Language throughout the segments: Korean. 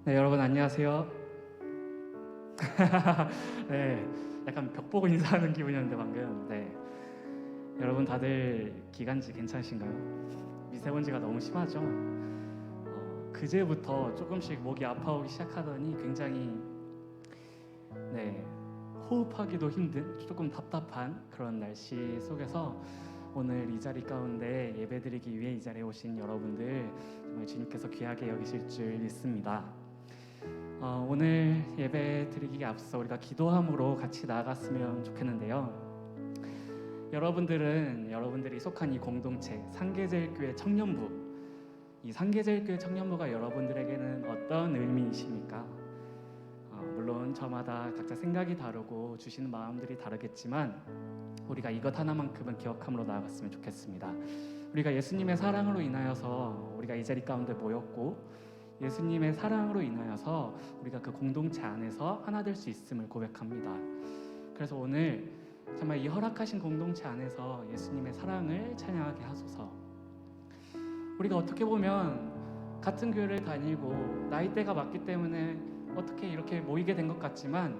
네, 여러분 안녕하세요. 네, 약간 벽 보고 인사하는 기분이었는데 방금. 네, 여러분 다들 기관지 괜찮으신가요? 미세먼지가 너무 심하죠? 그제부터 조금씩 목이 아파오기 시작하더니 굉장히 호흡하기도 힘든 조금 답답한 그런 날씨 속에서 오늘 이 자리 가운데 예배드리기 위해 이 자리에 오신 여러분들 정말 주님께서 귀하게 여기실 줄 믿습니다. 오늘 예배 드리기에 앞서 우리가 기도함으로 같이 나아갔으면 좋겠는데요. 여러분들이 속한 이 공동체 상계제일교회 청년부, 이 상계제일교회 청년부가 여러분들에게는 어떤 의미이십니까? 물론 저마다 각자 생각이 다르고 주시는 마음들이 다르겠지만 우리가 이것 하나만큼은 기억함으로 나아갔으면 좋겠습니다. 우리가 예수님의 사랑으로 인하여서 우리가 이 자리 가운데 모였고, 예수님의 사랑으로 인하여서 우리가 그 공동체 안에서 하나 될 수 있음을 고백합니다. 그래서 오늘 정말 이 허락하신 공동체 안에서 예수님의 사랑을 찬양하게 하소서. 우리가 어떻게 보면 같은 교회를 다니고 나이대가 맞기 때문에 어떻게 이렇게 모이게 된 것 같지만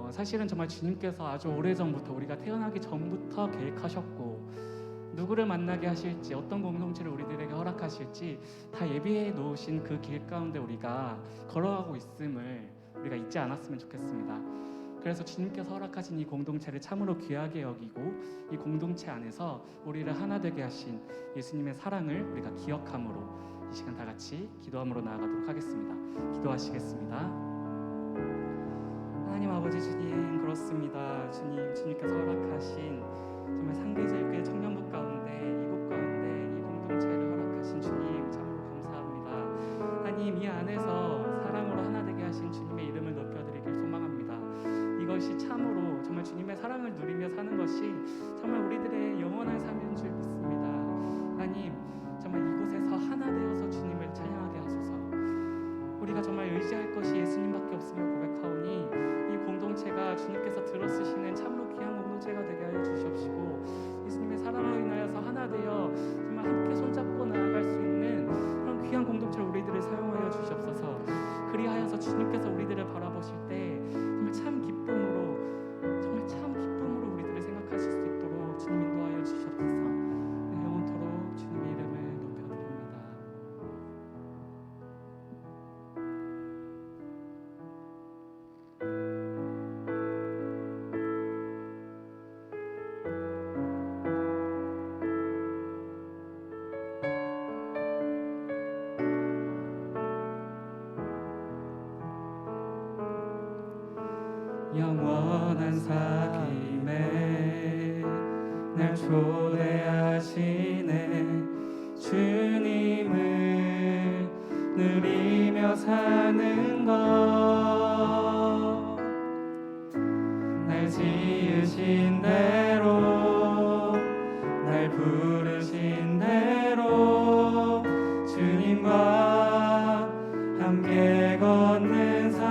사실은 정말 주님께서 아주 오래전부터, 우리가 태어나기 전부터 계획하셨고, 누구를 만나게 하실지, 어떤 공동체를 우리들에게 허락하실지 다 예비해 놓으신 그 길 가운데 우리가 걸어가고 있음을 우리가 잊지 않았으면 좋겠습니다. 그래서 주님께서 허락하신 이 공동체를 참으로 귀하게 여기고, 이 공동체 안에서 우리를 하나 되게 하신 예수님의 사랑을 우리가 기억함으로 이 시간 다 같이 기도함으로 나아가도록 하겠습니다. 기도하시겠습니다. 하나님 아버지, 주님, 그렇습니다. 주님께서 허락하신 정말 상계제일교회 청년부 가운데, 이곳 가운데 이 공동체를 허락하신 주님 참으로 감사합니다. 하나님, 이 안에서 사랑으로 하나 되게 하신 주님의 이름을 높여드리길 소망합니다. 이것이 참으로 정말 주님의 사랑을 누리며 사는 것이 정말 우리들의 영원한 삶인 줄 믿습니다. 하나님, 정말 이곳에서 하나 되어서 주님을 찬양하게 하소서. 우리가 정말 의지할 것이 예수님밖에 없음을 고백하오니 이 공동체가 주님께서 들어쓰시는 참으로 귀한 공동체가 되게 하여 주시옵시고, 예수님의 사랑으로 인하여서 하나 되어 정말 함께 손잡고 나아갈 수 있는 그런 귀한 공동체를 우리들을 사용하여 주시옵소서. 그리하여서 주님께서 우리들을 바라보실 때 정말 참 기쁨으로 우리들을 생각하실 수 있도록 주님 인도하여 주시옵소서. 영원토록 주님의 이름을 높여드립니다. 영원한 사귐에 날 초대하시네. 주님을 누리며 사는 것, 날 지으신 대로, 날 부르신 대로 주님과 함께 걷는 삶,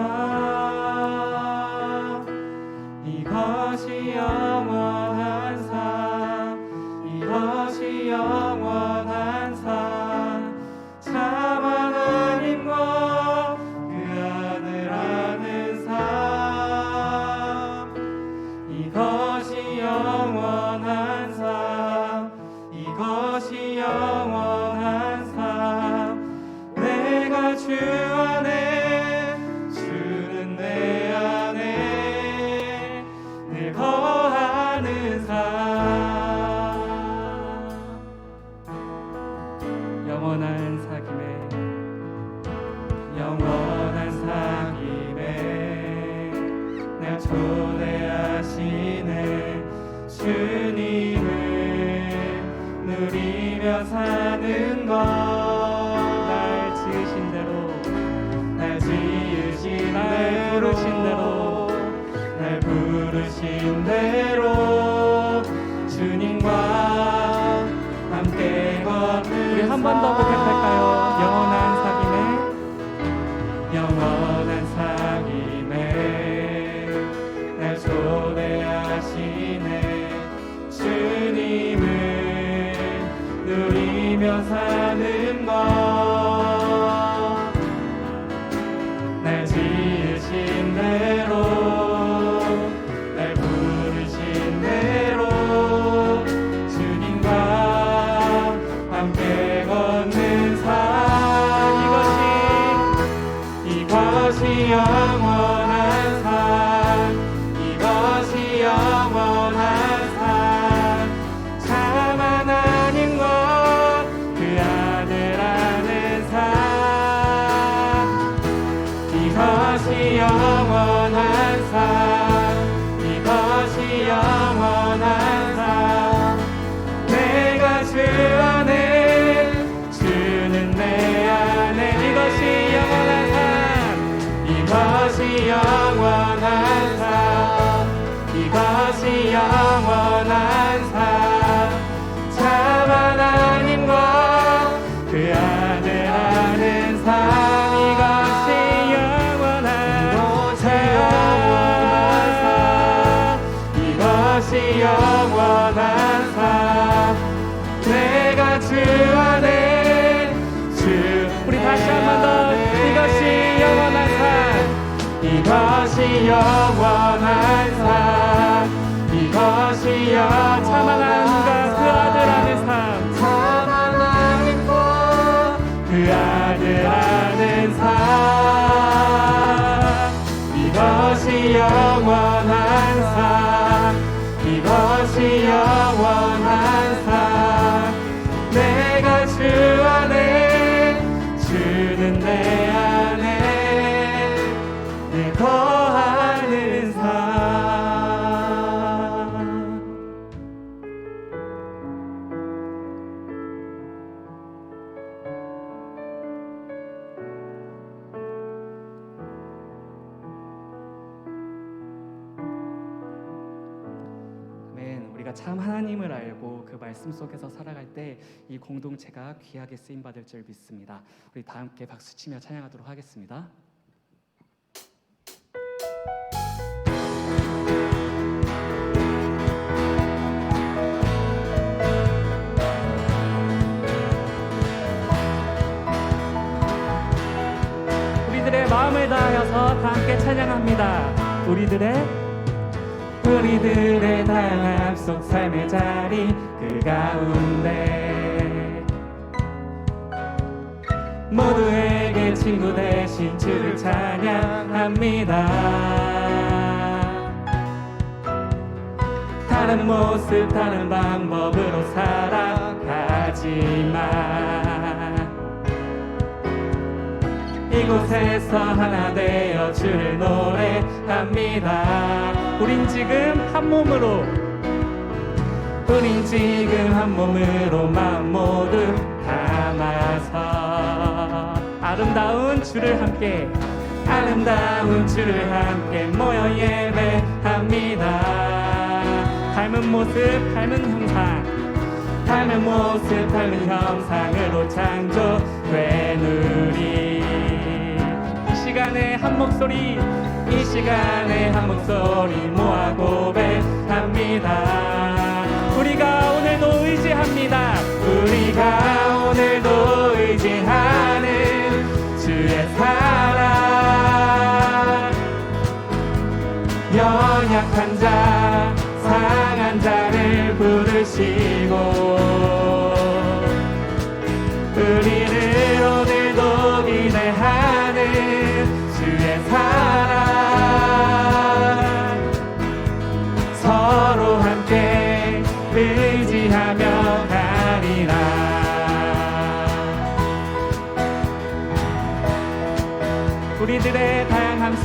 이것이 영원한 삶, 이것이 영원한 삶. 참 하나님과 그 아들 아는 삶, 이것이 영원한 삶, 이것이 영원한 삶. 내가 주 안에, 주는 내 안에 늘 거하는 삶. 영원한 사귐에, 영원한 사귐에 날 초대하시네. 주님을 누리며 사는 것, 날 지으신 대로, 날 지으신 대로, 날 부르신 대로 주님과 함께 걷는. 우리 한 번 더 고백할까요? 영원한 사귐에, 영원한 사귐에 날 초대하시네. 주님을 누리며 사는 것, 영원한 삶 이것이 영원한 삶 참 하나님과 그 아들 아는 삶 이것이 영원한 삶 이것이 영원한 삶 내가 주 안에 주는 내 안에 이것이 영원한 삶 이것이 영원한 삶 이것이 영원한 삶참 하나님과 그 아들 아는 삶 이것이 영원한 삶 이것이 영원한 삶 내가 주 안에 주 우리 다시 한 번 더 이것이 영원한 삶 이것이 영원한 삶 이것이 참 하나님과 그 아들 아는 삶 참 하나님과 그 아들 아는 삶 이것이 영원한 삶 이것이 영원한 삶 내가 주 안에 주는 내 안에 내 거하는 삶 우리가 참 하나님을 알고 그 말씀 속에서 살아갈 때 이 공동체가 귀하게 쓰임받을 줄 믿습니다. 우리 다 함께 박수치며 찬양하도록 하겠습니다. 우리들의 마음을 다하여서 다 함께 찬양합니다. 우리들의 다양함 속 삶의 자리 그 가운데 모두에게 친구 되신 주를 찬양합니다. 다른 모습 다른 방법으로 살아가지만 이곳에서 하나 되어 주를 노래합니다. 우린 지금 한 몸으로 마음 모두 담아서 아름다운 주를 함께 모여 예배합니다. 닮은 모습 닮은 형상으로 창조된 우리 이 시간에 한 목소리 모아 고백합니다. 우리가 오늘도 의지하는 주의 사랑 연약한 자 상한 자를 부르시고 우리를 오늘도 기대하는 주의 사랑 서로 함께 의지하며 가리라. 우리들의 다양함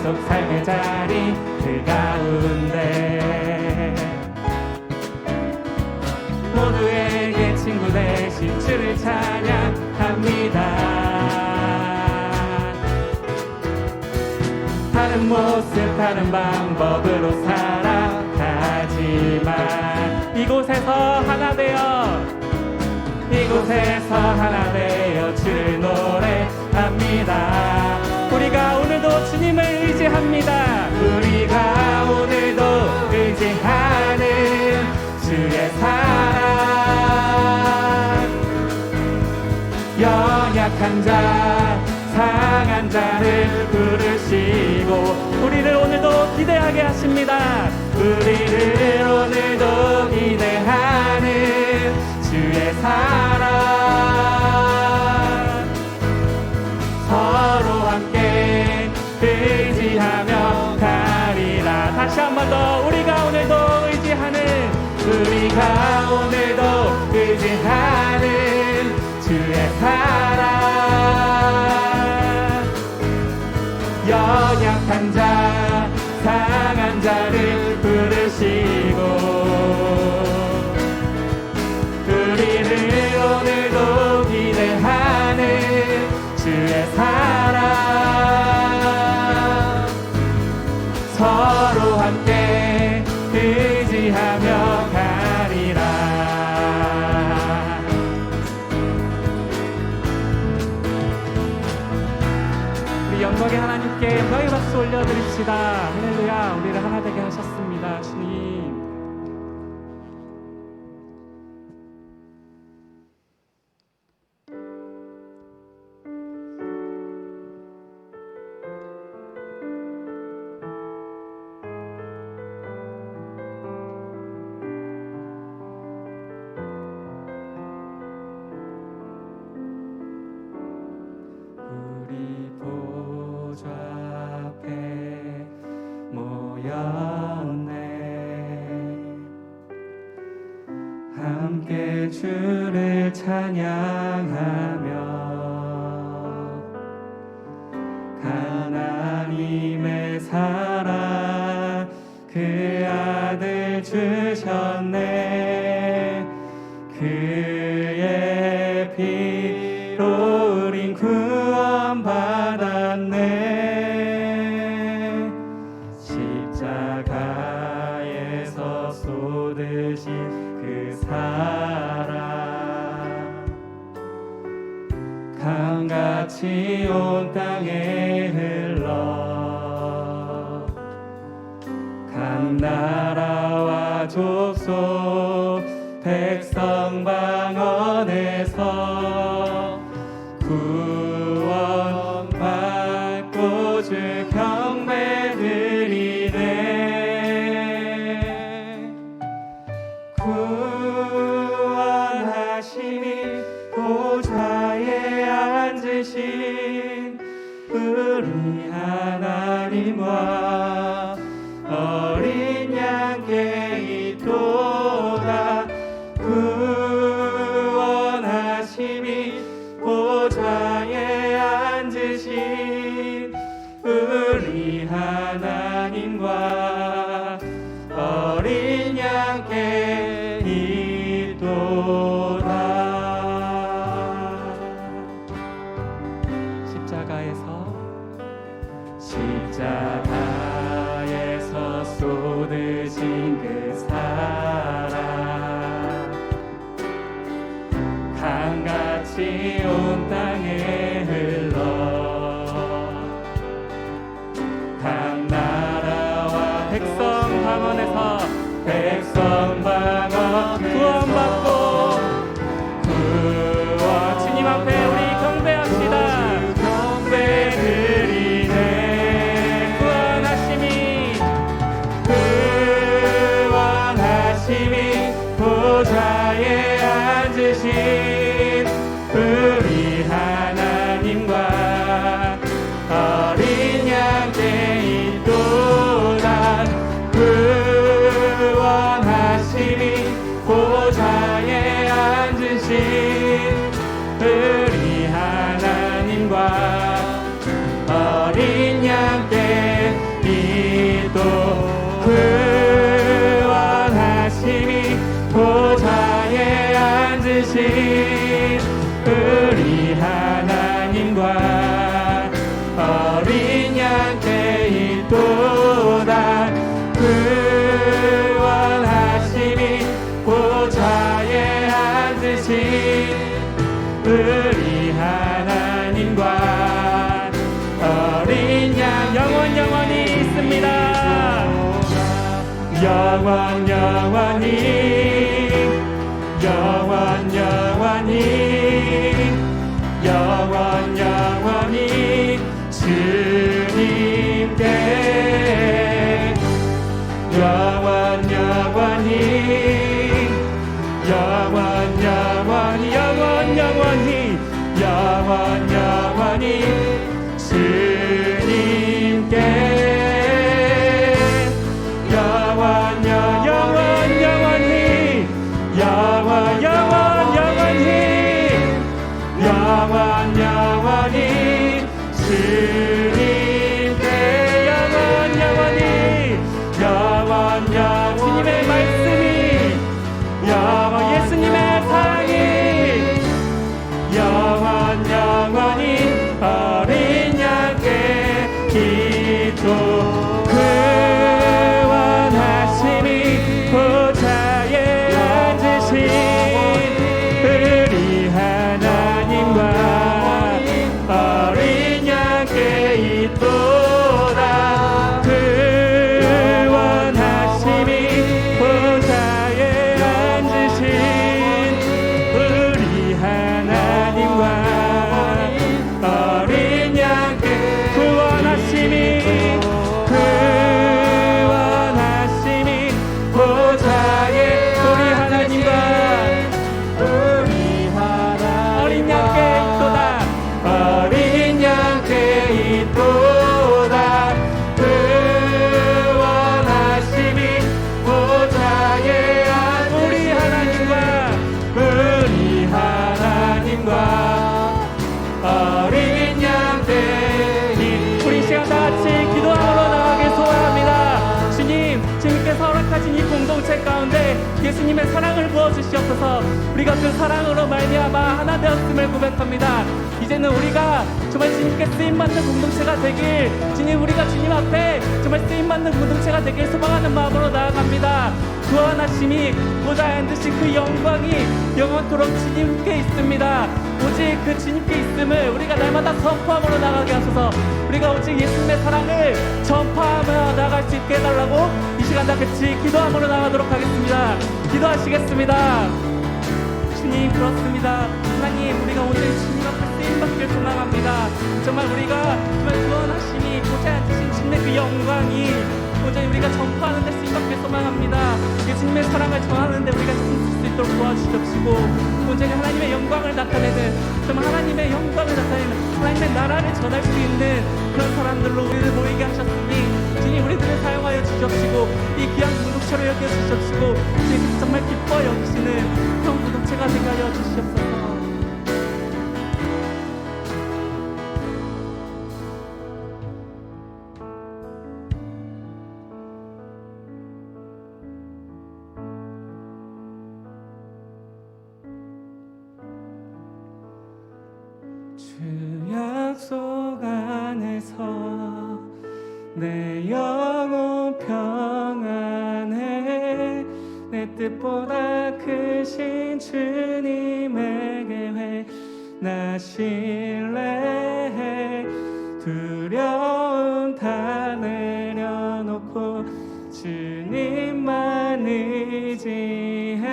속 삶의 자리 그 가운데 모두에게 친구 되신 주를 찬양합니다. 다른 모습 다른 방법으로 살아가지만 이곳에서 하나 되어 주를 노래합니다. 우리가 오늘도 주님을 의지합니다. 우리가 오늘도 의지하는 주의 사랑 연약한 자 상한 자를 부르시고 우리를 오늘도 기대하게 하십니다. 우리를 오늘도 기대하는 주의 사랑 우리가 오늘도 의지하는 주의 사랑, 연약한 자 상한 자를 부르시고 우리를 오늘도 기대하는 주의 사랑, 서로 함께 의지하며 가리라. 우리 영광의 하나님께 영광의 박수 올려드립시다. 할렐루야. 우리를 하나 되게 하셨습니다. 주님. 함께 주를 찬양하며 하나님의 사랑 그 아들 주셨네. 그의 피로 우린 구원받았네. 십자가에서 쏟으신 그 사랑 강같이 온 땅에 흘러 각 나라와 족속 백성 방언에서 구원받고 주 경배 드리네. 구원하시니 보좌에 앉으신 우리 하나님과 어린 양께 있도다. 구원하시니 보좌에 앉으신 우리 하나님과 어린 양께 있도다. 십자가에서 쏟으신 그 사랑 강같이 온 땅에 흘러 각 나라와 백성 방언에서 구원받고 주님 앞에 우리 경배합시다. 경배 드리네. 구원하심이 보좌에 앉으신 우리 하나님과 어린 양께 있도다. 구원하심이 보좌에 앉으신 우리 하나님과 어린 양께 있도다. 구원하심이 보좌에 앉으신 우리 하나님과 어린 양께 있도다. 구원하심이 보좌에 앉으신 우리 하나님과 어린 양 영원히 있습니다. 영원히 주님께 영원히 주님께 영원히 가운데 예수님의 사랑을 부어주시옵소서. 우리가 그 사랑으로 말미암아 하나 되었음을 고백합니다. 이제는 우리가 정말 주님께 쓰임받는 공동체가 되길, 주님, 우리가 주님 앞에 정말 쓰임받는 공동체가 되길 소망하는 마음으로 나아갑니다. 구원하심이 보다 듯이 그 영광이 영원토록 주님께 있습니다. 오직 그 주님께 있음을 우리가 날마다 선포함으로 나가게 하소서. 우리가 오직 예수님의 사랑을 전파하며 나갈 수 있게 해달라고 이 시간 다 같이 기도함으로 나가도록 하겠습니다. 기도하시겠습니다. 주님, 그렇습니다. 하나님, 우리가 오늘 주님 앞에 쓰임받길 소망합니다. 정말 우리가 정말 구원하심이 보좌에 앉으신 주님의 그 영광이 온전히 우리가 전파하는 데 쓰임받길 소망합니다. 예수님의 사랑을 전하는 데 우리가 힘쓸 수 있도록 도와주시옵시고, 온전히 하나님의 영광을 나타내는, 정말 하나님의 영광을 나타내는, 하나님의 나라를 전할 수 있는 그런 사람들로 우리를 모이게 하셨으니 주님, 우리들을 사용하여 주시옵시고, 이 귀한 공동체로 여겨주시옵시고, 주님 정말 기뻐 여기시는 그런 공동체가 되게 하여 주시옵소서. 주 약속 안에서 내 영혼 평안해. 내 뜻보다 크신 주님에게 나 신뢰해. 두려움 다 내려놓고 주님만 의지해.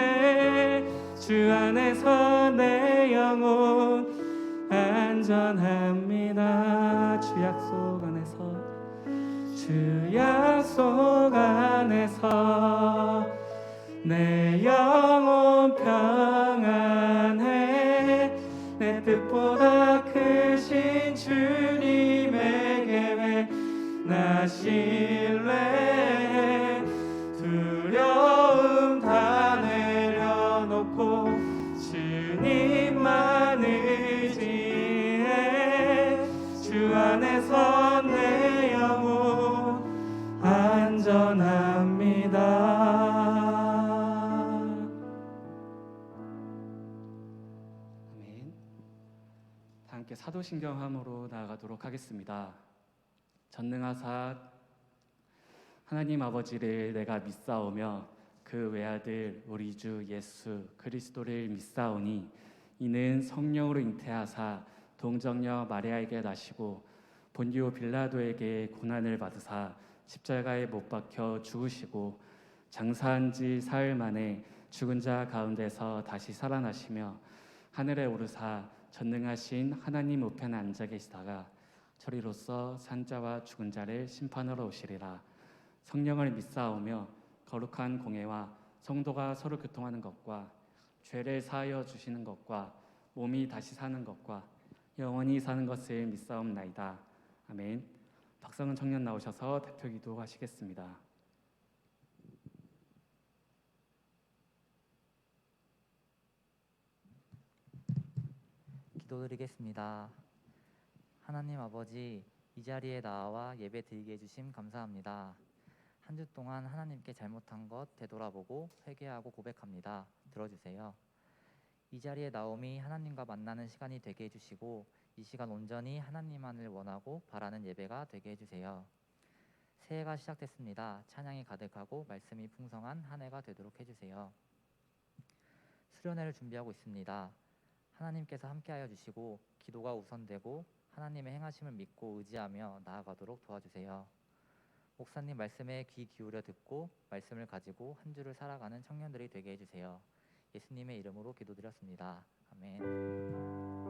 주 안에서 내 영혼 안전합니다. 주 약속 안에서, 주 약속 안에서 내 영혼 평안해. 내 뜻보다 크신 주님에게 나 신뢰해. 두려움 다 내려놓고 주님만 의지해. 주 안에서 내 영혼 안전합니다. 아멘. 다 함께 사도신경함으로 나아가도록 하겠습니다. 전능하사 하나님 아버지를 내가 믿사오며 그 외아들 우리 주 예수 그리스도를 믿사오니 이는 성령으로 잉태하사 동정녀 마리아에게 나시고 본디오 빌라도에게 고난을 받으사 십자가에 못 박혀 죽으시고 장사한 지 사흘 만에 죽은 자 가운데서 다시 살아나시며 하늘에 오르사 전능하신 하나님 우편에 앉아 계시다가 저리로서 산 자와 죽은 자를 심판하러 오시리라. 성령을 믿사오며 거룩한 공예와 성도가 서로 교통하는 것과 죄를 사하여 주시는 것과 몸이 다시 사는 것과 영원히 사는 것을 믿사옵나이다. 아멘. 박성은 청년 나오셔서 대표 기도하시겠습니다. 기도드리겠습니다. 하나님 아버지, 이 자리에 나와 예배 드리게 해주심 감사합니다. 한 주 동안 하나님께 잘못한 것 되돌아보고 회개하고 고백합니다. 들어주세요. 이 자리에 나옴이 하나님과 만나는 시간이 되게 해주시고 이 시간 온전히 하나님만을 원하고 바라는 예배가 되게 해주세요. 새해가 시작됐습니다. 찬양이 가득하고 말씀이 풍성한 한 해가 되도록 해주세요. 수련회를 준비하고 있습니다. 하나님께서 함께하여 주시고 기도가 우선되고 하나님의 행하심을 믿고 의지하며 나아가도록 도와주세요. 목사님 말씀에 귀 기울여 듣고 말씀을 가지고 한 주를 살아가는 청년들이 되게 해주세요. 예수님의 이름으로 기도드렸습니다. 아멘.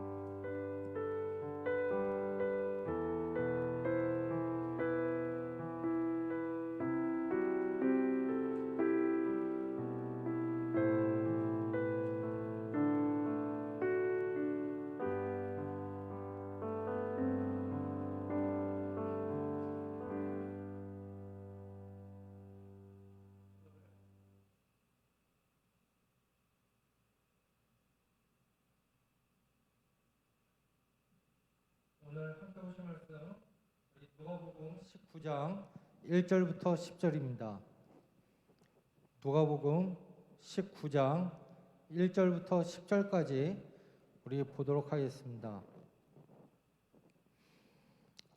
오늘 함께 보실 말씀 누가복음 19장 1절부터 10절입니다. 누가복음 19장 1절부터 10절까지 우리 보도록 하겠습니다.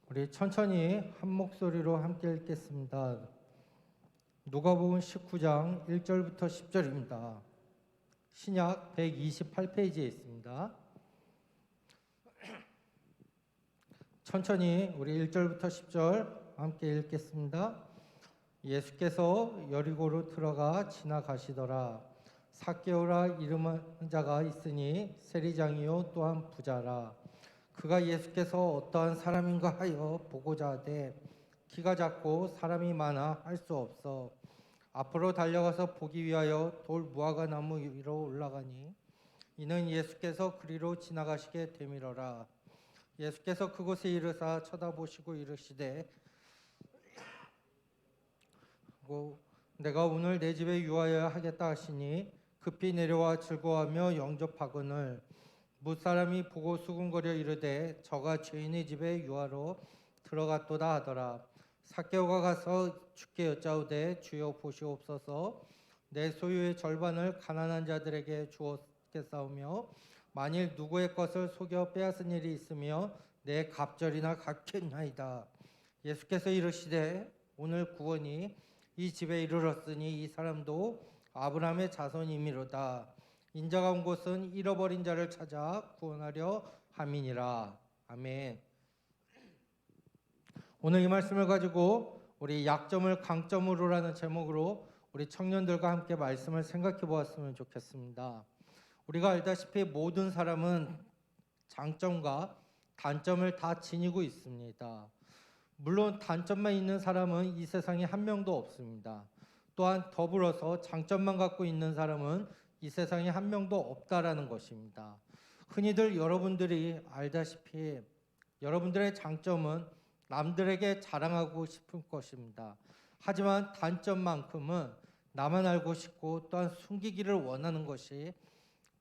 우리 천천히 한 목소리로 함께 읽겠습니다. 누가복음 19장 1절부터 10절입니다. 신약 128페이지에 있습니다. 천천히 우리 1절부터 10절 함께 읽겠습니다. 예수께서 여리고로 들어가 지나가시더라. 삭개오라 이름한 자가 있으니 세리장이요 또한 부자라. 그가 예수께서 어떠한 사람인가 하여 보고자 하되 키가 작고 사람이 많아 할 수 없어 앞으로 달려가서 보기 위하여 돌 무화과 나무 위로 올라가니 이는 예수께서 그리로 지나가시게 되밀어라. 예수께서 그곳에 이르사 쳐다보시고 이르시되 내가 오늘 내 집에 유하여야 하겠다 하시니 급히 내려와 즐거워하며 영접하거늘 무사람이 보고 수군거려 이르되 저가 죄인의 집에 유하로 들어갔도다 하더라. 삭개오가 가서 주께 여짜오되 주여 보시옵소서 내 소유의 절반을 가난한 자들에게 주었겠사오며 만일 누구의 것을 속여 빼앗은 일이 있으며 내 갑절이나 갚겠나이다. 예수께서 이르시되 오늘 구원이 이 집에 이르렀으니 이 사람도 아브라함의 자손이미로다. 인자가 온 곳은 잃어버린 자를 찾아 구원하려 함이니라. 아멘. 오늘 이 말씀을 가지고 우리 약점을 강점으로라는 제목으로 우리 청년들과 함께 말씀을 생각해 보았으면 좋겠습니다. 우리가 알다시피 모든 사람은 장점과 단점을 다 지니고 있습니다. 물론 단점만 있는 사람은 이 세상에 한 명도 없습니다. 또한 더불어서 장점만 갖고 있는 사람은 이 세상에 한 명도 없다라는 것입니다. 흔히들 여러분들이 알다시피 여러분들의 장점은 남들에게 자랑하고 싶은 것입니다. 하지만 단점만큼은 나만 알고 싶고 또한 숨기기를 원하는 것이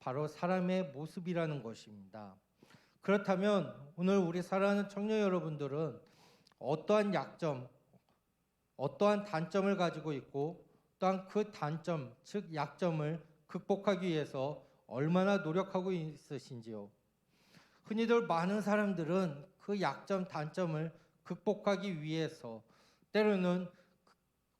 바로 사람의 모습이라는 것입니다. 그렇다면 오늘 우리 사랑하는 청년 여러분들은 어떠한 약점, 어떠한 단점을 가지고 있고 또한 그 단점, 즉 약점을 극복하기 위해서 얼마나 노력하고 있으신지요? 흔히들 많은 사람들은 그 약점, 단점을 극복하기 위해서 때로는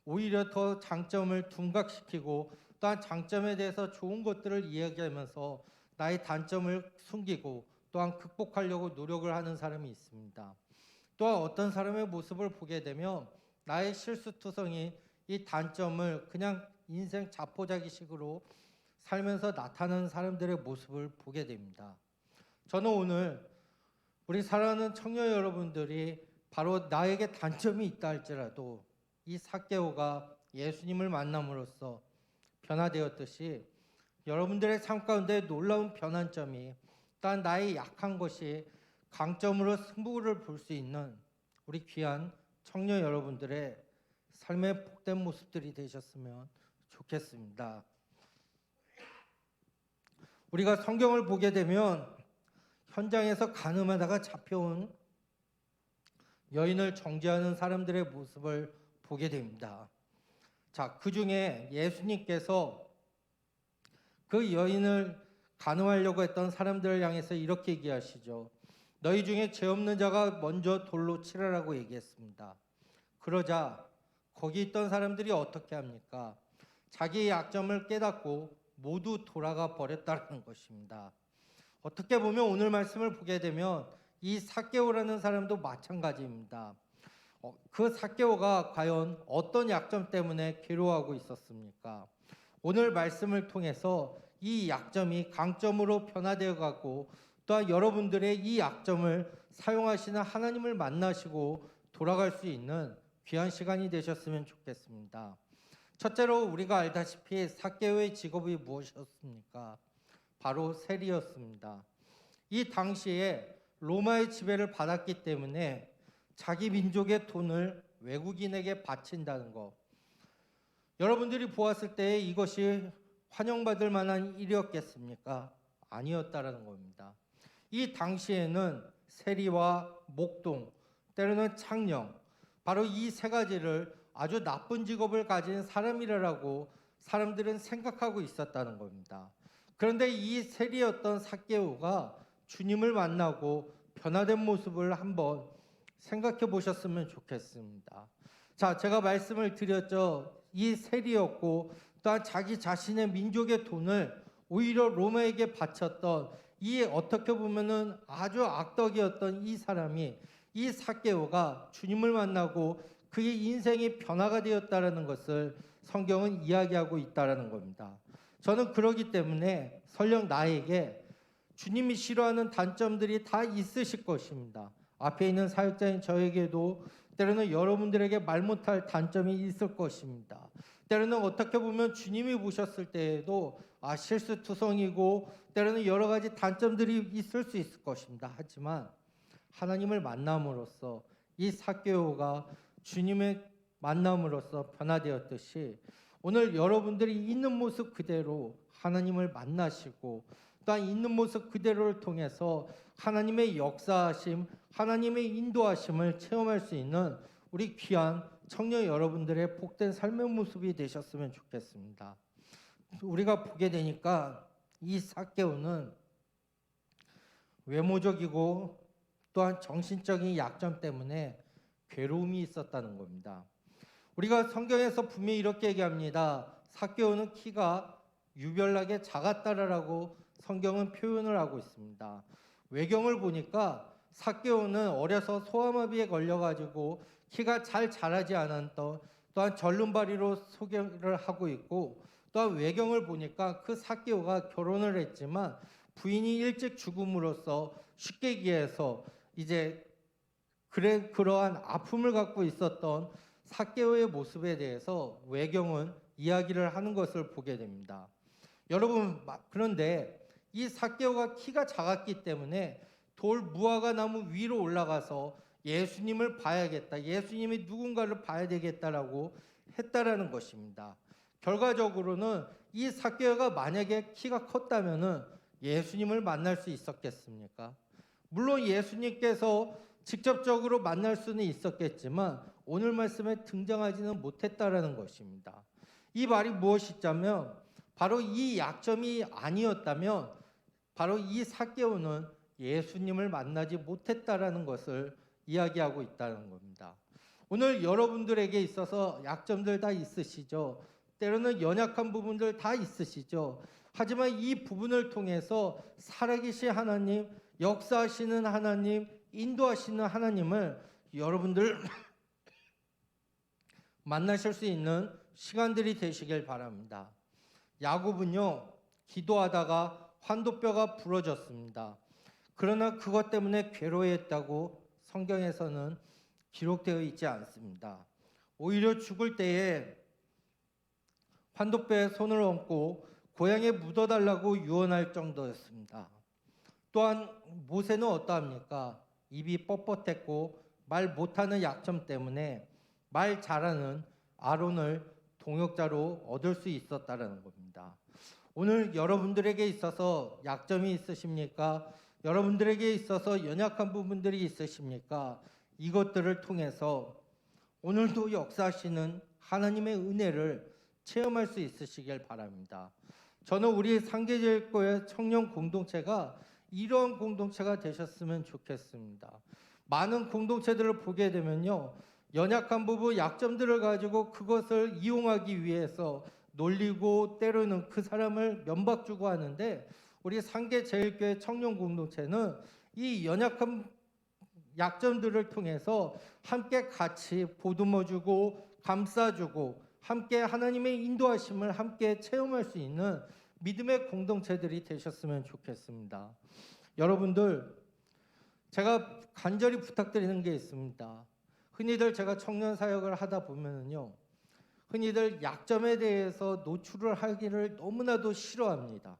오히려 더 장점을 둔각시키고 또한 장점에 대해서 좋은 것들을 이야기하면서 나의 단점을 숨기고 또한 극복하려고 노력을 하는 사람이 있습니다. 또한 어떤 사람의 모습을 보게 되면 나의 실수투성이 이 단점을 그냥 인생 자포자기식으로 살면서 나타나는 사람들의 모습을 보게 됩니다. 저는 오늘 우리 사랑하는 청년 여러분들이 바로 나에게 단점이 있다 할지라도 이 삭개오가 예수님을 만남으로써 변화되었듯이 여러분들의 삶 가운데 놀라운 변환점이 또한 나의 약한 것이 강점으로 승부를 볼 수 있는 우리 귀한 청년 여러분들의 삶의 복된 모습들이 되셨으면 좋겠습니다. 우리가 성경을 보게 되면 현장에서 가늠하다가 잡혀온 여인을 정죄하는 사람들의 모습을 보게 됩니다. 자, 그 중에 예수님께서 그 여인을 간음하려고 했던 사람들을 향해서 이렇게 얘기하시죠. 너희 중에 죄 없는 자가 먼저 돌로 치라라고 얘기했습니다. 그러자 거기 있던 사람들이 어떻게 합니까? 자기의 약점을 깨닫고 모두 돌아가 버렸다는 것입니다. 어떻게 보면 오늘 말씀을 보게 되면 이 삭개오라는 사람도 마찬가지입니다. 그 삭개오가 과연 어떤 약점 때문에 괴로워하고 있었습니까? 오늘 말씀을 통해서 이 약점이 강점으로 변화되어 가고 또한 여러분들의 이 약점을 사용하시는 하나님을 만나시고 돌아갈 수 있는 귀한 시간이 되셨으면 좋겠습니다. 첫째로 우리가 알다시피 삭개오의 직업이 무엇이었습니까? 바로 세리였습니다. 이 당시에 로마의 지배를 받았기 때문에 자기 민족의 돈을 외국인에게 바친다는 것. 여러분들이 보았을 때 이것이 환영받을 만한 일이었겠습니까? 아니었다라는 겁니다. 이 당시에는 세리와 목동, 때로는 창녕, 바로 이 세 가지를 아주 나쁜 직업을 가진 사람이라고 사람들은 생각하고 있었다는 겁니다. 그런데 이 세리였던 삭개오가 주님을 만나고 변화된 모습을 한번 생각해 보셨으면 좋겠습니다. 자, 제가 말씀을 드렸죠. 이 세리였고 또한 자기 자신의 민족의 돈을 오히려 로마에게 바쳤던 이 어떻게 보면은 아주 악덕이었던 이 사람이, 이 삭개오가 주님을 만나고 그의 인생이 변화가 되었다라는 것을 성경은 이야기하고 있다라는 겁니다. 저는 그러기 때문에 설령 나에게 주님이 싫어하는 단점들이 다 있으실 것입니다. 앞에 있는 사역자인 저에게도 때로는 여러분들에게 말 못할 단점이 있을 것입니다. 때로는 어떻게 보면 주님이 보셨을 때에도 실수투성이고 때로는 여러 가지 단점들이 있을 수 있을 것입니다. 하지만 하나님을 만남으로써 이 삭개오가 주님의 만남으로써 변화되었듯이 오늘 여러분들이 있는 모습 그대로 하나님을 만나시고 또한 있는 모습 그대로를 통해서 하나님의 역사하심, 하나님의 인도하심을 체험할 수 있는 우리 귀한 청년 여러분들의 복된 삶의 모습이 되셨으면 좋겠습니다. 우리가 보게 되니까 이 삭개오는 외모적이고 또한 정신적인 약점 때문에 괴로움이 있었다는 겁니다. 우리가 성경에서 분명히 이렇게 얘기합니다. 삭개오는 키가 유별나게 작았다라고 성경은 표현을 하고 있습니다. 외경을 보니까 삭개오는 어려서 소아마비에 걸려가지고 키가 잘 자라지 않았던, 또한 절름발이로 소개를 하고 있고, 또한 외경을 보니까 그 삭개오가 결혼을 했지만 부인이 일찍 죽음으로써 쉽게 기해서 이제 그러한 아픔을 갖고 있었던 삭개오의 모습에 대해서 외경은 이야기를 하는 것을 보게 됩니다. 여러분, 그런데 이 삭개오가 키가 작았기 때문에 돌 무화과 나무 위로 올라가서 예수님을 봐야겠다, 예수님이 누군가를 봐야 되겠다라고 했다라는 것입니다. 결과적으로는 이 삭개오가 만약에 키가 컸다면은 예수님을 만날 수 있었겠습니까? 물론 예수님께서 직접적으로 만날 수는 있었겠지만 오늘 말씀에 등장하지는 못했다라는 것입니다. 이 말이 무엇이냐면 바로 이 약점이 아니었다면 바로 이 삭개오는 예수님을 만나지 못했다라는 것을 이야기하고 있다는 겁니다. 오늘 여러분들에게 있어서 약점들 다 있으시죠? 때로는 연약한 부분들 다 있으시죠? 하지만 이 부분을 통해서 살아계신 하나님, 역사하시는 하나님, 인도하시는 하나님을 여러분들 만나실 수 있는 시간들이 되시길 바랍니다. 야곱은요, 기도하다가 환도뼈가 부러졌습니다. 그러나 그것 때문에 괴로워했다고 성경에서는 기록되어 있지 않습니다. 오히려 죽을 때에 환도뼈에 손을 얹고 고향에 묻어달라고 유언할 정도였습니다. 또한 모세는 어떠합니까? 입이 뻣뻣했고 말 못하는 약점 때문에 말 잘하는 아론을 동역자로 얻을 수 있었다는 겁니다. 오늘 여러분들에게 있어서 약점이 있으십니까? 여러분들에게 있어서 연약한 부분들이 있으십니까? 이것들을 통해서 오늘도 역사하시는 하나님의 은혜를 체험할 수 있으시길 바랍니다. 저는 우리 상계제일교회 청년 공동체가 이러한 공동체가 되셨으면 좋겠습니다. 많은 공동체들을 보게 되면요, 연약한 부분, 약점들을 가지고 그것을 이용하기 위해서 놀리고 때로는 그 사람을 면박 주고 하는데, 우리 상계제일교회 청년 공동체는 이 연약한 약점들을 통해서 함께 같이 보듬어주고 감싸주고 함께 하나님의 인도하심을 함께 체험할 수 있는 믿음의 공동체들이 되셨으면 좋겠습니다. 여러분들, 제가 간절히 부탁드리는 게 있습니다. 흔히들 제가 청년 사역을 하다 보면요, 흔히들 약점에 대해서 노출을 하기를 너무나도 싫어합니다.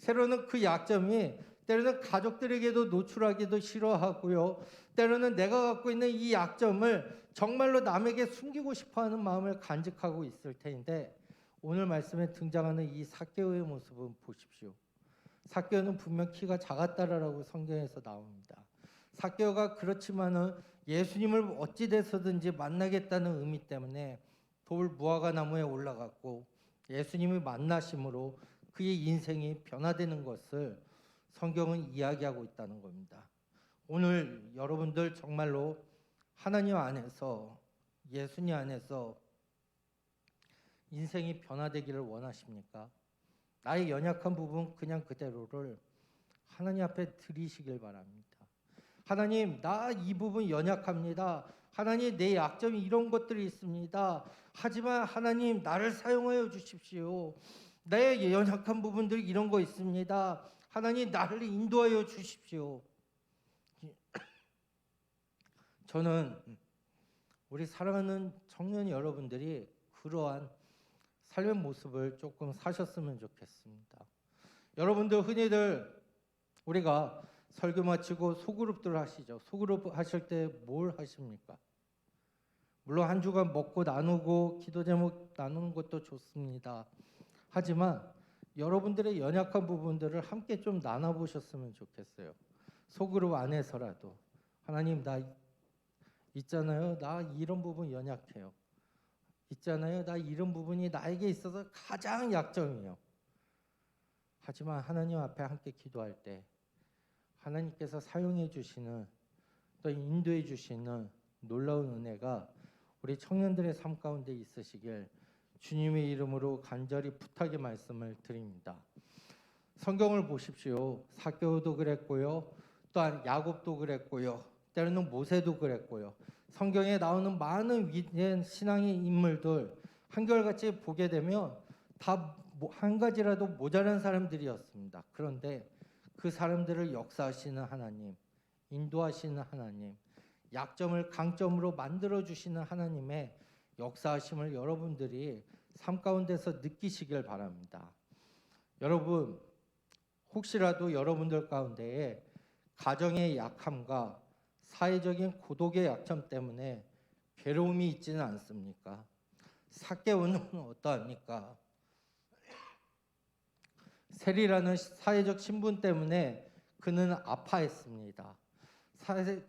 때로는 그 약점이 때로는 가족들에게도 노출하기도 싫어하고요, 때로는 내가 갖고 있는 이 약점을 정말로 남에게 숨기고 싶어하는 마음을 간직하고 있을 텐데, 오늘 말씀에 등장하는 이 삭개오의 모습은 보십시오. 삭개오는 분명 키가 작았다라고 성경에서 나옵니다. 삭개오가 그렇지만은 예수님을 어찌 돼서든지 만나겠다는 의미 때문에 돌 무화과 나무에 올라갔고 예수님을 만나심으로 그의 인생이 변화되는 것을 성경은 이야기하고 있다는 겁니다. 오늘 여러분들 정말로 하나님 안에서, 예수님 안에서 인생이 변화되기를 원하십니까? 나의 연약한 부분 그냥 그대로를 하나님 앞에 드리시길 바랍니다. 하나님, 나 이 부분 연약합니다. 하나님, 내 약점이 이런 것들이 있습니다. 하지만 하나님, 나를 사용하여 주십시오. 내 연약한 부분들이 이런 거 있습니다. 하나님, 나를 인도하여 주십시오. 저는 우리 사랑하는 청년 여러분들이 그러한 삶의 모습을 조금 사셨으면 좋겠습니다. 여러분들 흔히들 우리가 설교 마치고 소그룹들 하시죠. 소그룹 하실 때 뭘 하십니까? 물론 한 주간 먹고 나누고 기도 제목 나누는 것도 좋습니다. 하지만 여러분들의 연약한 부분들을 함께 좀 나눠보셨으면 좋겠어요. 소그룹 안에서라도 하나님, 나 있잖아요. 나 이런 부분 연약해요. 있잖아요. 나 이런 부분이 나에게 있어서 가장 약점이에요. 하지만 하나님 앞에 함께 기도할 때 하나님께서 사용해 주시는, 또 인도해 주시는 놀라운 은혜가 우리 청년들의 삶 가운데 있으시길 주님의 이름으로 간절히 부탁의 말씀을 드립니다. 성경을 보십시오. 삭개오도 그랬고요. 또한 야곱도 그랬고요. 때로는 모세도 그랬고요. 성경에 나오는 많은 위대한 신앙의 인물들 한결같이 보게 되면 다 한 가지라도 모자란 사람들이었습니다. 그런데 그 사람들을 역사하시는 하나님, 인도하시는 하나님, 약점을 강점으로 만들어 주시는 하나님의 역사하심을 여러분들이 삶 가운데서 느끼시길 바랍니다. 여러분, 혹시라도 여러분들 가운데에 가정의 약함과 사회적인 고독의 약점 때문에 괴로움이 있지는 않습니까? 삭개오는 어떠합니까? 세리라는 사회적 신분 때문에 그는 아파했습니다.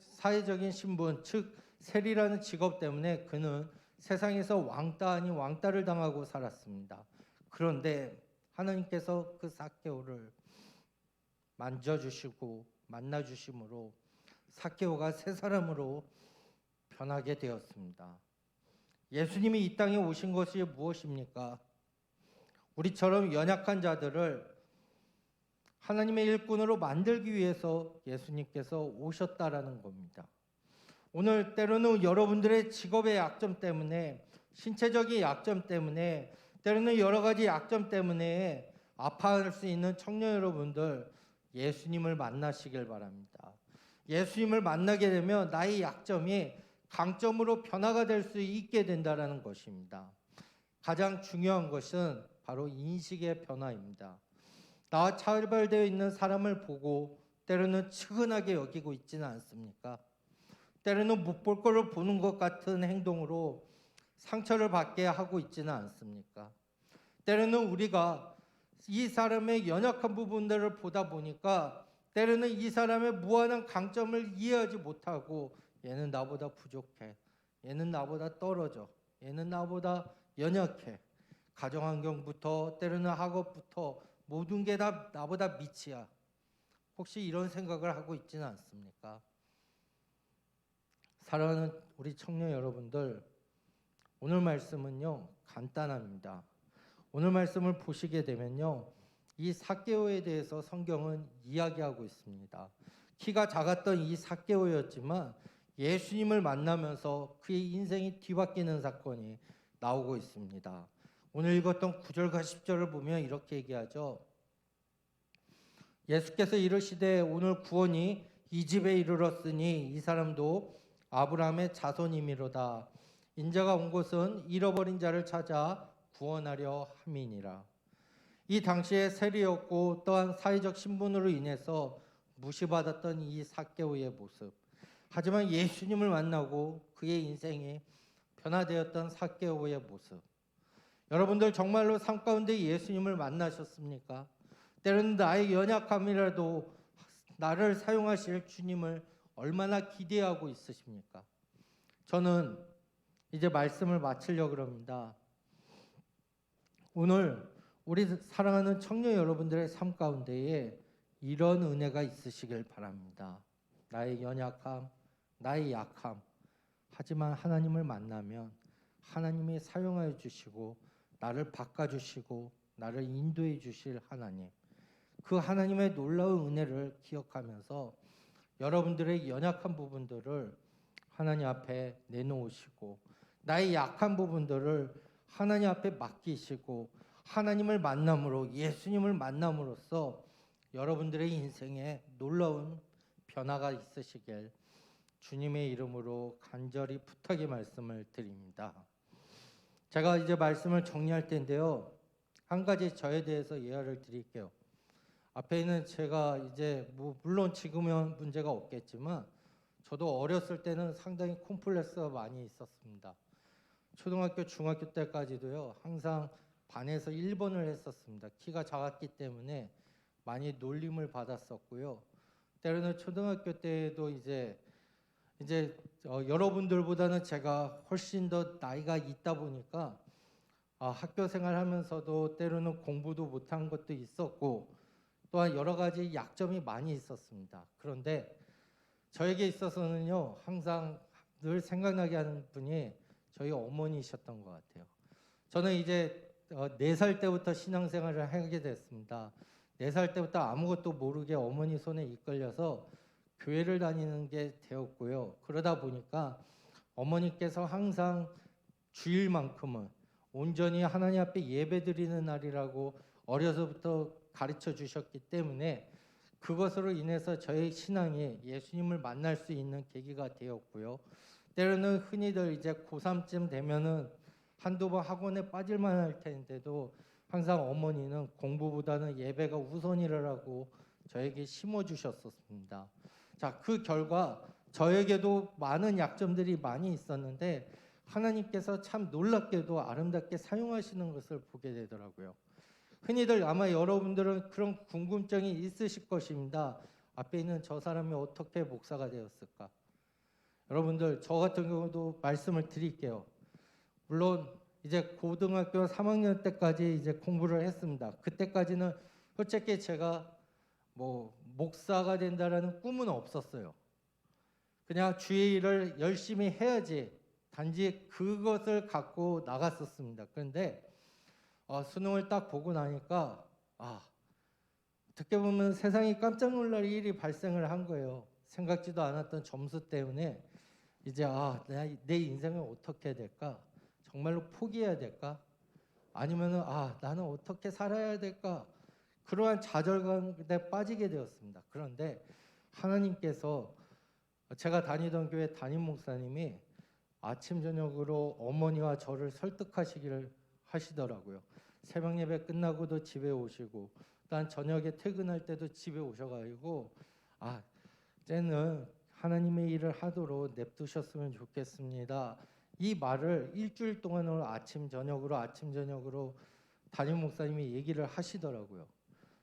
사회적인 신분, 즉 세리라는 직업 때문에 그는 세상에서 왕따 아닌 왕따를 당하고 살았습니다. 그런데 하나님께서 그 삭개오를 만져주시고 만나주심으로 삭개오가 새 사람으로 변하게 되었습니다. 예수님이 이 땅에 오신 것이 무엇입니까? 우리처럼 연약한 자들을 하나님의 일꾼으로 만들기 위해서 예수님께서 오셨다라는 겁니다. 오늘 때로는 여러분들의 직업의 약점 때문에, 신체적인 약점 때문에, 때로는 여러 가지 약점 때문에 아파할 수 있는 청년 여러분들, 예수님을 만나시길 바랍니다. 예수님을 만나게 되면 나의 약점이 강점으로 변화가 될 수 있게 된다라는 것입니다. 가장 중요한 것은 바로 인식의 변화입니다. 나와 차별되어 있는 사람을 보고 때로는 측은하게 여기고 있지는 않습니까? 때로는 못 볼 거를 보는 것 같은 행동으로 상처를 받게 하고 있지는 않습니까? 때로는 우리가 이 사람의 연약한 부분들을 보다 보니까 때로는 이 사람의 무한한 강점을 이해하지 못하고 얘는 나보다 부족해, 얘는 나보다 떨어져, 얘는 나보다 연약해, 가정환경부터 때로는 학업부터 모든 게 다 나보다 밑이야. 혹시 이런 생각을 하고 있지는 않습니까? 사랑하는 우리 청년 여러분들, 오늘 말씀은요 간단합니다. 오늘 말씀을 보시게 되면요, 이 삭개오에 대해서 성경은 이야기하고 있습니다. 키가 작았던 이 삭개오였지만 예수님을 만나면서 그의 인생이 뒤바뀌는 사건이 나오고 있습니다. 오늘 읽었던 9절과 10절을 보면 이렇게 얘기하죠. 예수께서 이르시되 오늘 구원이 이 집에 이르렀으니 이 사람도 아브라함의 자손이미로다. 인자가 온 곳은 잃어버린 자를 찾아 구원하려 함이니라. 이 당시에 세리였고 또한 사회적 신분으로 인해서 무시받았던 이 삭개오의 모습. 하지만 예수님을 만나고 그의 인생이 변화되었던 삭개오의 모습. 여러분들 정말로 삶 가운데 예수님을 만나셨습니까? 때로는 나의 연약함이라도 나를 사용하실 주님을 얼마나 기대하고 있으십니까? 저는 이제 말씀을 마치려고 합니다. 오늘 우리 사랑하는 청년 여러분들의 삶 가운데에 이런 은혜가 있으시길 바랍니다. 나의 연약함, 나의 약함, 하지만 하나님을 만나면 하나님이 사용하여 주시고 나를 바꿔주시고 나를 인도해 주실 하나님, 그 하나님의 놀라운 은혜를 기억하면서 여러분들의 연약한 부분들을 하나님 앞에 내놓으시고 나의 약한 부분들을 하나님 앞에 맡기시고 하나님을 만남으로, 예수님을 만남으로써 여러분들의 인생에 놀라운 변화가 있으시길 주님의 이름으로 간절히 부탁의 말씀을 드립니다. 제가 이제 말씀을 정리할 텐데요, 한 가지 저에 대해서 예화를 드릴게요. 앞에 있는 제가 이제 물론 지금은 문제가 없겠지만 저도 어렸을 때는 상당히 콤플렉스가 많이 있었습니다. 초등학교, 중학교 때까지도요, 항상 반에서 1번을 했었습니다. 키가 작았기 때문에 많이 놀림을 받았었고요. 때로는 초등학교 때에도 이제 여러분들보다는 제가 훨씬 더 나이가 있다 보니까 학교 생활하면서도 때로는 공부도 못한 것도 있었고 또한 여러 가지 약점이 많이 있었습니다. 그런데 저에게 있어서는요, 항상 늘 생각나게 하는 분이 저희 어머니셨던 것 같아요. 저는 이제 4살 때부터 신앙생활을 하게 됐습니다. 4살 때부터 아무것도 모르게 어머니 손에 이끌려서 교회를 다니는 게 되었고요. 그러다 보니까 어머니께서 항상 주일만큼은 온전히 하나님 앞에 예배드리는 날이라고 어려서부터 가르쳐 주셨기 때문에 그것으로 인해서 저의 신앙이 예수님을 만날 수 있는 계기가 되었고요. 때로는 흔히들 이제 고3쯤 되면은 한두 번 학원에 빠질만 할 텐데도 항상 어머니는 공부보다는 예배가 우선이라고 저에게 심어주셨었습니다. 자, 그 결과 저에게도 많은 약점들이 많이 있었는데 하나님께서 참 놀랍게도 아름답게 사용하시는 것을 보게 되더라고요. 흔히들 아마 여러분들은 그런 궁금증이 있으실 것입니다. 앞에 있는 저 사람이 어떻게 목사가 되었을까? 여러분들, 저 같은 경우도 말씀을 드릴게요. 물론 이제 고등학교 3학년 때까지 이제 공부를 했습니다. 그때까지는 솔직히 제가 목사가 된다라는 꿈은 없었어요. 그냥 주의 일을 열심히 해야지, 단지 그것을 갖고 나갔었습니다. 그런데 수능을 딱 보고 나니까 어떻게 보면 세상이 깜짝 놀랄 일이 발생을 한 거예요. 생각지도 않았던 점수 때문에 이제 내 인생을 어떻게 해야 될까? 정말로 포기해야 될까? 아니면은 나는 어떻게 살아야 될까? 그러한 좌절감에 빠지게 되었습니다. 그런데 하나님께서 제가 다니던 교회 담임 목사님이 아침 저녁으로 어머니와 저를 설득하시기를 하시더라고요. 새벽 예배 끝나고도 집에 오시고 난 저녁에 퇴근할 때도 집에 오셔가지고 쟤는 하나님의 일을 하도록 냅두셨으면 좋겠습니다. 이 말을 일주일 동안으로 아침 저녁으로 담임 목사님이 얘기를 하시더라고요.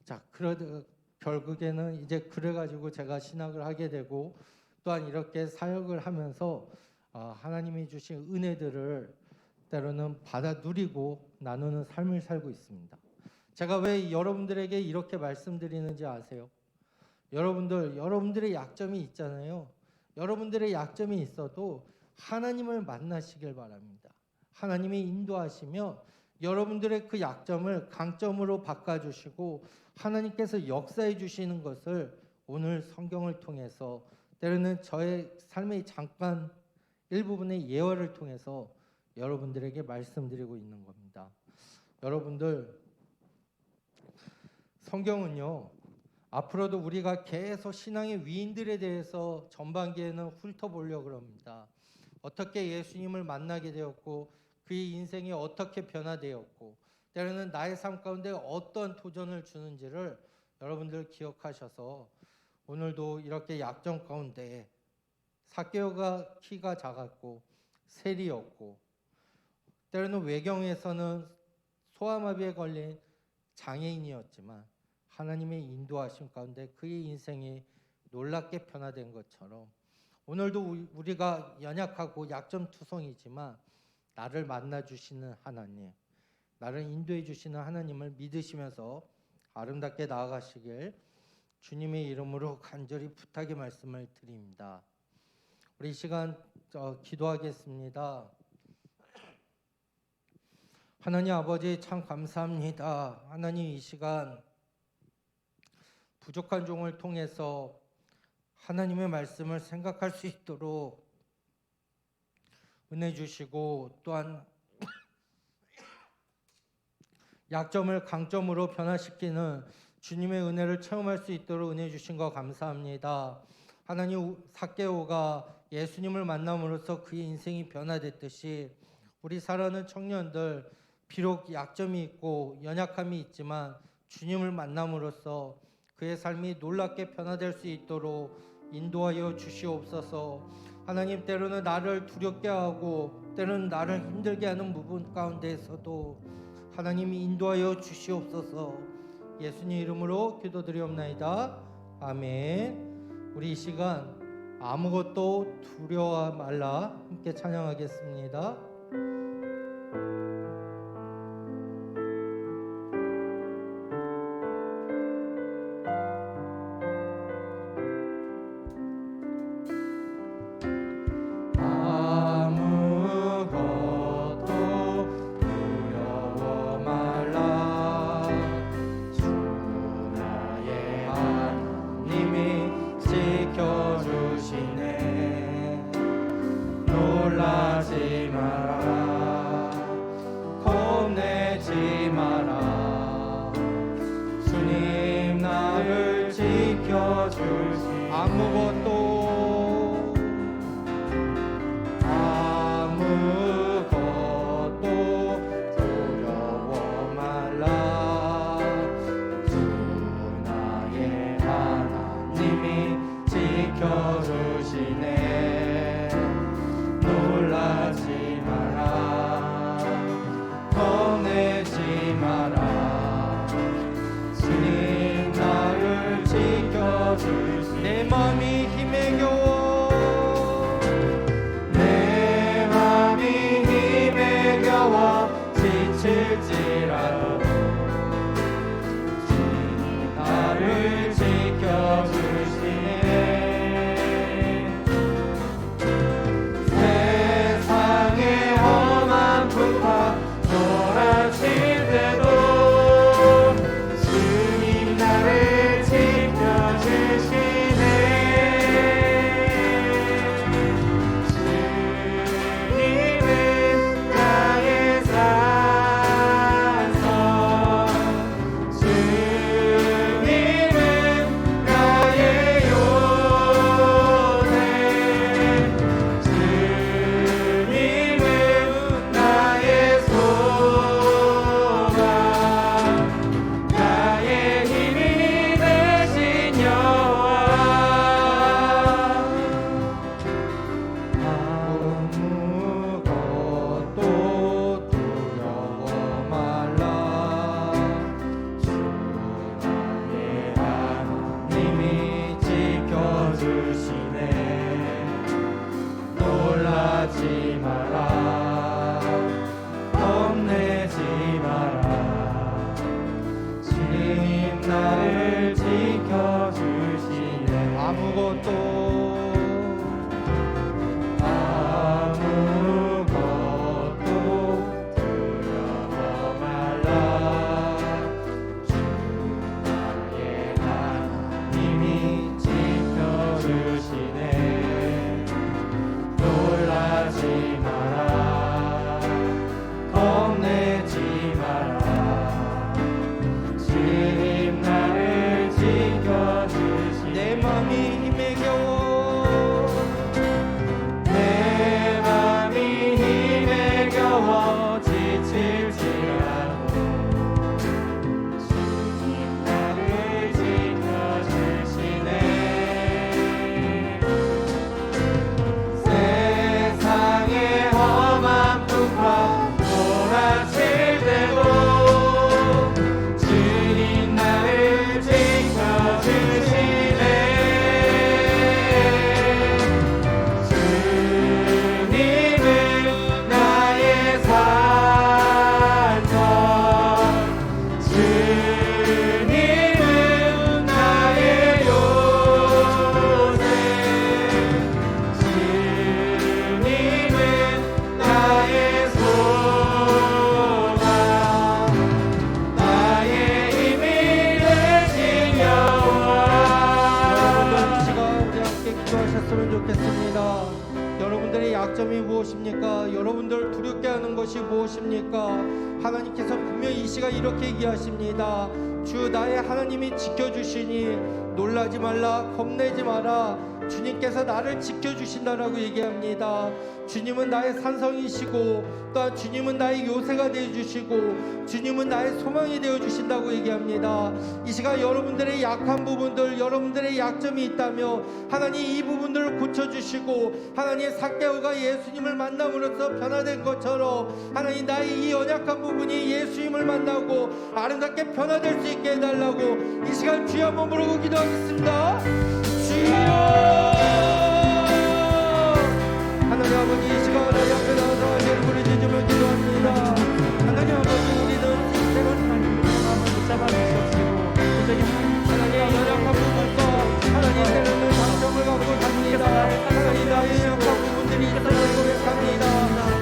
자, 그러다 결국에는 이제 그래가지고 제가 신학을 하게 되고 또한 이렇게 사역을 하면서 하나님이 주신 은혜들을 때로는 받아 누리고 나누는 삶을 살고 있습니다. 제가 왜 여러분들에게 이렇게 말씀드리는지 아세요? 여러분들의 약점이 있잖아요. 여러분들의 약점이 있어도 하나님을 만나시길 바랍니다. 하나님이 인도하시며 여러분들의 그 약점을 강점으로 바꿔주시고 하나님께서 역사해 주시는 것을 오늘 성경을 통해서 때로는 저의 삶의 잠깐 일부분의 예화를 통해서 여러분들에게 말씀드리고 있는 겁니다. 여러분들, 성경은요, 앞으로도 우리가 계속 신앙의 위인들에 대해서 전반기에는 훑어보려고 합니다. 어떻게 예수님을 만나게 되었고 그의 인생이 어떻게 변화되었고 때로는 나의 삶 가운데 어떤 도전을 주는지를 여러분들 기억하셔서 오늘도 이렇게 약점 가운데 삭개오가 키가 작았고 셀이 없고 때로는 외경에서는 소아마비에 걸린 장애인이었지만 하나님의 인도하심 가운데 그의 인생이 놀랍게 변화된 것처럼 오늘도 우리가 연약하고 약점투성이지만 나를 만나주시는 하나님, 나를 인도해 주시는 하나님을 믿으시면서 아름답게 나아가시길 주님의 이름으로 간절히 부탁의 말씀을 드립니다. 우리 이 시간 기도하겠습니다. 하나님 아버지 참 감사합니다. 하나님 이 시간 부족한 종을 통해서 하나님의 말씀을 생각할 수 있도록 은혜 주시고 또한 약점을 강점으로 변화시키는 주님의 은혜를 체험할 수 있도록 은혜 주신 거 감사합니다. 하나님 삭개오가 예수님을 만남으로써 그의 인생이 변화됐듯이 우리 사랑하는 청년들 비록 약점이 있고 연약함이 있지만 주님을 만남으로써 그의 삶이 놀랍게 변화될 수 있도록 인도하여 주시옵소서. 하나님 때로는 나를 두렵게 하고 때로는 나를 힘들게 하는 부분 가운데에서도 하나님이 인도하여 주시옵소서. 예수님 이름으로 기도드리옵나이다. 아멘. 우리 이 시간 아무것도 두려워 말라 함께 찬양하겠습니다. 놀라지 마라, 겁내지 마라. 주님 나를 지켜주시. 아무것도 두려워 말라. 주 나의 하나님이 지켜주시네. 놀라지 마라, 겁내지 마라. 주님 나를 지켜주시. 내 마음이 힘에 겨워, 내 마음이 힘에 겨워 지칠지라도 주님 나를 지켜주시네. 주님 나를 지켜주시네. 약점이 무엇입니까? 여러분들 두렵게 하는 것이 무엇입니까? 하나님께서 분명히 이 시간 이렇게 얘기하십니다. 주 나의 하나님이 지켜주시니 놀라지 말라, 겁내지 마라. 주님께서 나를 지켜주신다라고 얘기합니다. 주님은 나의 산성이시고 또한 주님은 나의 요새가 되어주시고 주님은 나의 소망이 되어주신다고 얘기합니다. 이 시간 여러분들의 약한 부분들, 여러분들의 약점이 있다면 하나님 이 부분들을 고쳐주시고, 하나님 삭개오가 예수님을 만남으로써 변화된 것처럼 하나님 나의 이 연약한 부분이 예수님을 만나고 아름답게 변화될 수 있게 해달라고 이 시간 주여 한번 부르고 기도하겠습니다. 주여! 하나님 아버지, 이 시간 하나님 앞에 나와서 예를 부르짖으며 기도합니다. 하나님 아버지, 우리는 하나님의 연약한 부분과 하나님 때로는 장점을 갖고 삽니다. 하나님 나의 연약한 부분들이 있음을 고백합니다.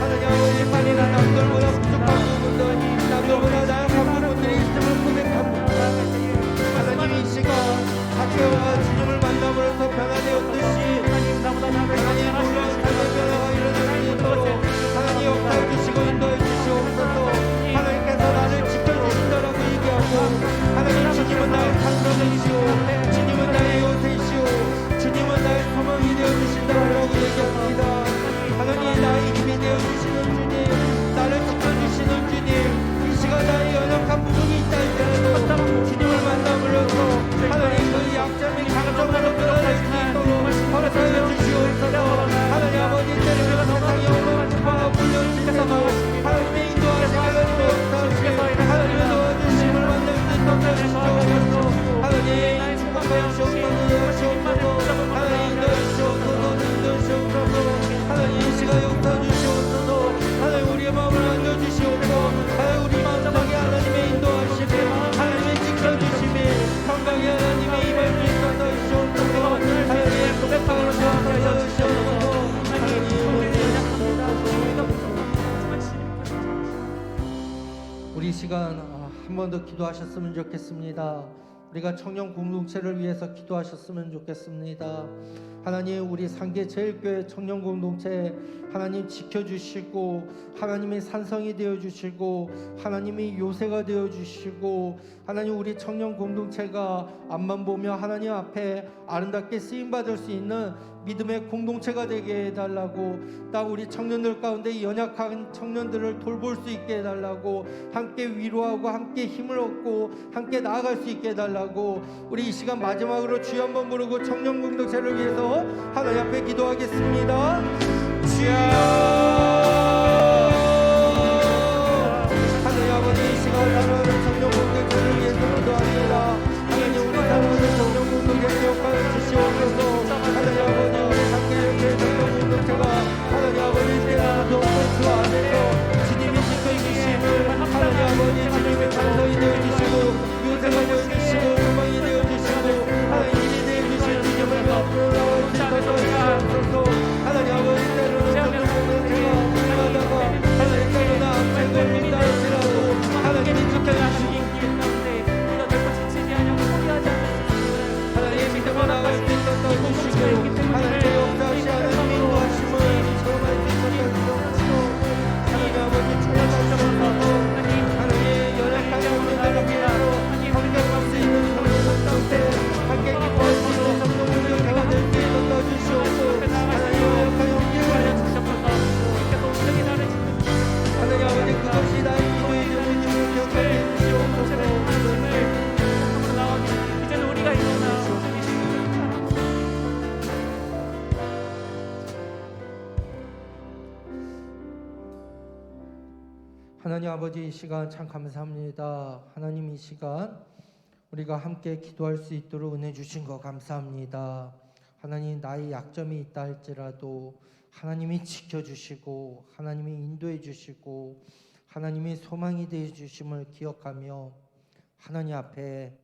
하나님 아버지, 하나님은 남들보다 부족한 부분들, 남들보다 나약한 부분들이 있음을 고백합니다. 하나님 이 시간 삭개오가 주님을 만남으로써 변화되었듯이 하나님 놀라운 삶의 변화가 일어날 수 있도록 하나님 역사해 주시고 인도해 주시옵소서. 하나님께서 나를 지켜주신다라고 얘기하고, 하나님 주님은 나의 산성이시오, 주님은 나의 요새이시오, 주님은 나의 소망이 되어주신다라고 얘기합니다. 하나님 나의 힘이 되어주시는 주님, 나를 지켜주시는 주님, 이 시간 나의 연약한 부분이 있다 할지라도 주님을 만남으로써 하나님 그 약점이 강점으로 드러날 수 있도록 허락하여 주시옵소서. 하나님 아버지, 때로는 세상이 어려운 축복과 물려주셔서 하나님의 인도하심, 하나님의 역사하심, 하나님의 도와주심을 만날 수 있도록 해주시옵소서. 하나님 축복하여 주시옵소서. 하나님 인도하시옵소서. 하나님 이 시간 역사해 주시옵소서. 하나님 우리의 마음을 안겨주시옵소서. 하나님 우리 마음속에 하나님의 인도하심이, 하나님의 지켜주심이, 평강의 하나님의 임할 수 있어서 주시옵소서. 하나님 고백하여 주시옵소서. 우리 이 시간 한 번 더 기도하셨으면 좋겠습니다. 우리가 청년 공동체를 위해서 기도하셨으면 좋겠습니다. 하나님 우리 상계제일교회 청년 공동체 하나님 지켜주시고, 하나님의 산성이 되어주시고, 하나님의 요새가 되어주시고, 하나님 우리 청년 공동체가 앞만 보며 하나님 앞에 아름답게 쓰임받을 수 있는 믿음의 공동체가 되게 해달라고, 딱 우리 청년들 가운데 연약한 청년들을 돌볼 수 있게 해달라고, 함께 위로하고 함께 힘을 얻고 함께 나아갈 수 있게 해달라고, 우리 이 시간 마지막으로 주여 한번 부르고 청년 공동체를 위해서 하나님 앞에 기도하겠습니다. 주여! 하나님 아버지, 이 시간 사랑하는 청년 공동체를 위해서 기도합니다. 하나님 우리 사랑하는 청년 공동체를 역할해 주시옵소서. 하나님 아버지, 우리 상계교회 청년 공동체가 하나님 아버지 때로는 그 안에서 주님이 지켜주심을, 하나님 아버지 주님의 찬성이 되어주시고 요새가 되어주시고 소망이 되어주시고 하나님이 되어주신 주님을 앞으로 나올 수 있어서 주시옵소서. 하나님 아버지 때로는 청년 공동체가 하다가 하나님 때로는 악행을 본다 할지라도 하나님이 지켜주시고 하나님 믿음을 나갈 수 있었다 주시고, 하나님의 역사하시 하나님의 인도하심을 경험할 수 있었다 주시옵소서. 하나님 아버지 축복하시옵소서. 하나님의 연약한 영혼들을 위하여 함께할 수 있는 성령 상태, 함께 기뻐할 수 있는 성령 공동체가 될 수 있었다 주시옵소서. 하나님의 연약한 영혼들, 하나님 아버지 그것이 나의 기도의 제목임을 기억하게 해주시옵소서. 하나님 아버지, 이 시간 참 감사합니다. 하나님 이 시간 우리가 함께 기도할 수 있도록 은혜 주신 거 감사합니다. 하나님 나의 약점이 있다 할지라도 하나님이 지켜주시고 하나님이 인도해 주시고 하나님이 소망이 되어 주심을 기억하며 하나님 앞에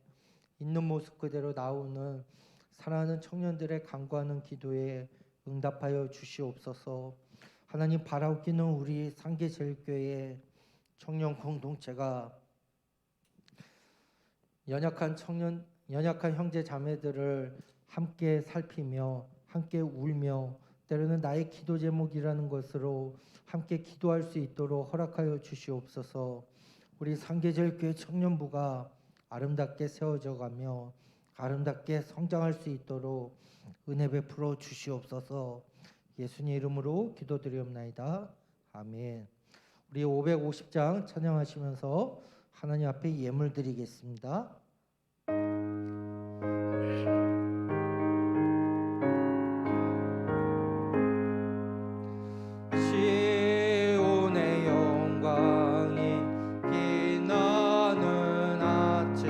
있는 모습 그대로 나오는 사랑하는 청년들의 간구하는 기도에 응답하여 주시옵소서. 하나님 바라옵기는 우리 상계제일교회 청년 공동체가 연약한 형제 자매들을 함께 살피며 함께 울며 때로는 나의 기도 제목이라는 것으로 함께 기도할 수 있도록 허락하여 주시옵소서. 우리 상계제일교회 청년부가 아름답게 세워져 가며 아름답게 성장할 수 있도록 은혜 베풀어 주시옵소서. 예수님 이름으로 기도드리옵나이다. 아멘. 우리 550장 찬양하시면서 하나님 앞에 예물 드리겠습니다. 시온의 영광이 빛나는 아침,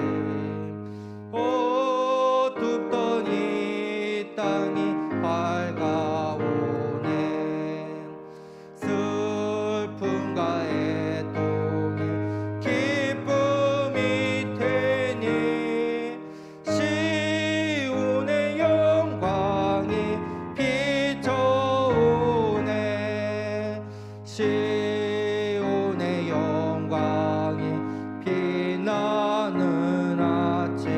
어둡던 이 땅이 밝아오네. 슬픔과 애통이 기쁨이 되니 시온의 영광이 비춰오네. 시온의 영광이 빛나는 아침,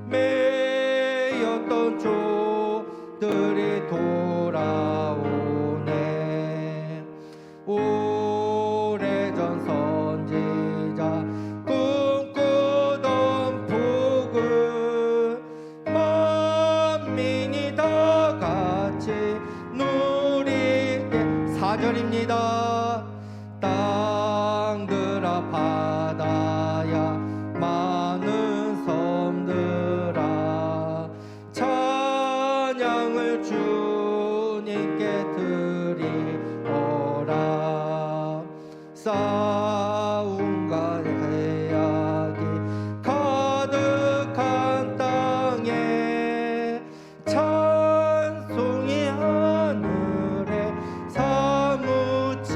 매였던 조들이 돌아오네. 오래전 선지자 꿈꾸던 복을 만민이 다 같이 누리게. 4절입니다. 땅들아 바다야 많은 섬들아 찬양을 주님께 드리어라. 싸움과 해악이 가득한 땅에 찬송이 하늘에 사무치네.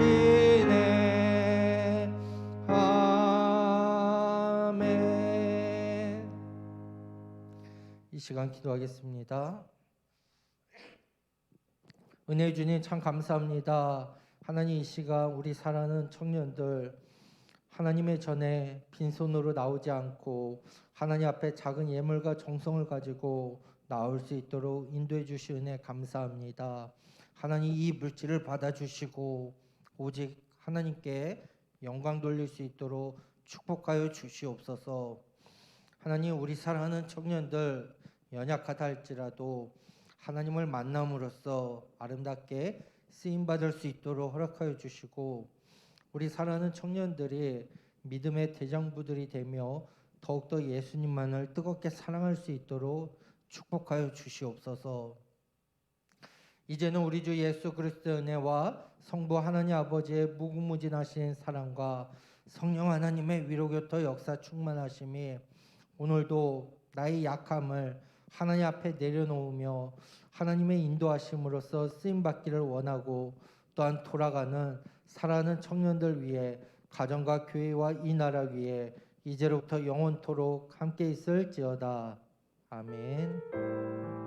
아멘. 이 시간 기도하겠습니다. 은혜 주님 참 감사합니다. 하나님, 이 시간 우리 사랑하는 청년들 하나님의 전에 빈손으로 나오지 않고 하나님 앞에 작은 예물과 정성을 가지고 나올 수 있도록 인도해 주시 은혜 감사합니다. 하나님, 이 물질을 받아주시고 오직 하나님께 영광 돌릴 수 있도록 축복하여 주시옵소서. 하나님, 우리 사랑하는 청년들 연약하다 할지라도 하나님을 만남으로써 아름답게 쓰임받을 수 있도록 허락하여 주시고, 우리 사랑하는 청년들이 믿음의 대장부들이 되며 더욱더 예수님만을 뜨겁게 사랑할 수 있도록 축복하여 주시옵소서. 이제는 우리 주 예수 그리스도의 은혜와 성부 하나님 아버지의 무궁무진하신 사랑과 성령 하나님의 위로교토 역사 충만하심이 오늘도 나의 약함을 하나님 앞에 내려놓으며 하나님의 인도하심으로써 쓰임받기를 원하고, 또한 돌아가는 사랑하는 청년들 위해 가정과 교회와 이 나라 위에 이제로부터 영원토록 함께 있을지어다. 아멘.